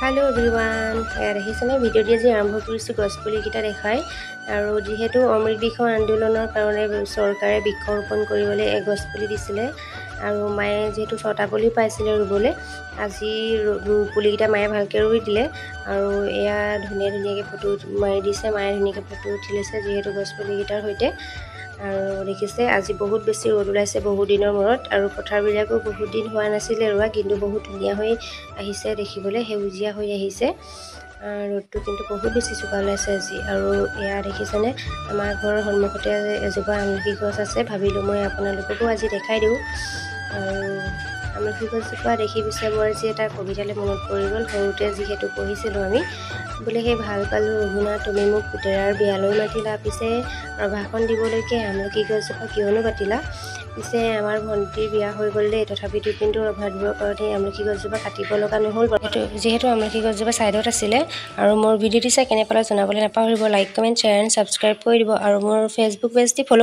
hello everyone देখিছেনে video' দি আজি আৰম্ভ কৰিছোঁ গছপুলিকেইটা দেখাই আৰু যেহেতু অমৃত বৃক্ষ আন্দোলনৰ কাৰণে চৰকাৰে বৃক্ষৰোপণ কৰিবলৈ এক গছপুলি দিছিলে আৰু মায়ে যেহেতু 6টা পুলি পাইছিলে ৰুবলৈ আজি পুলিকেইটা মায়ে ভালকৈ ৰুই দিলে আৰু এয়া ধুনীয়াকৈ ফটো মাৰি দিছে মায়ে ধুনীয়াকৈ ফটো উঠি লৈছে যেহেতু গছপুলিকেইটাৰ সৈতে আৰু দেখিছে আজি বহুত বেছি ৰ'দ ওলাইছে বহুত দিনৰ মূৰত আৰু পথাৰবিলাকো বহুত দিন হোৱা নাছিলে ৰোৱা কিন্তু বহুত ধুনীয়া হৈ আহিছে দেখিবলৈ সেউজীয়া হৈ আহিছে ৰ'দটো কিন্তু বহুত বেছি চোকা ওলাইছে আজি আৰু এয়া দেখিছেনে আমাৰ ঘৰৰ সন্মুখতে এজোপা আমলখি গছ আছে ভাবিলোঁ মই আপোনালোককো আজি দেখাই দিওঁ আৰু আমলখি গছজোপা দেখি পিছে মোৰ আজি এটা কবিতালৈ মনত পৰি গ'ল সৰুতে যিহেতু পঢ়িছিলোঁ আমি বোলে সেই ভাল পালোঁ ৰঘুনা তুমি মোক পুতেৰাৰ বিয়ালৈ মাতিলা পিছে ৰভাখন দিবলৈকে আমলখি গছজোপা কিয়নো পাতিলা পিছে আমাৰ ভণ্টিৰ বিয়া হৈ গ'ল দেই তথাপিতো কিন্তু ৰভা দিবৰ কাৰণে আমলখি গছজোপা কাটিব লগা নহ'ল যিহেতু আমলখি গছজোপা ছাইডত আছিলে আৰু মোৰ ভিডিঅ'টো চাই কেনে পালে জনাবলৈ নাপাহৰিব like comment share and subscribe কৰি দিব আৰু মোৰ ফেচবুক পেজটি ফ'ল'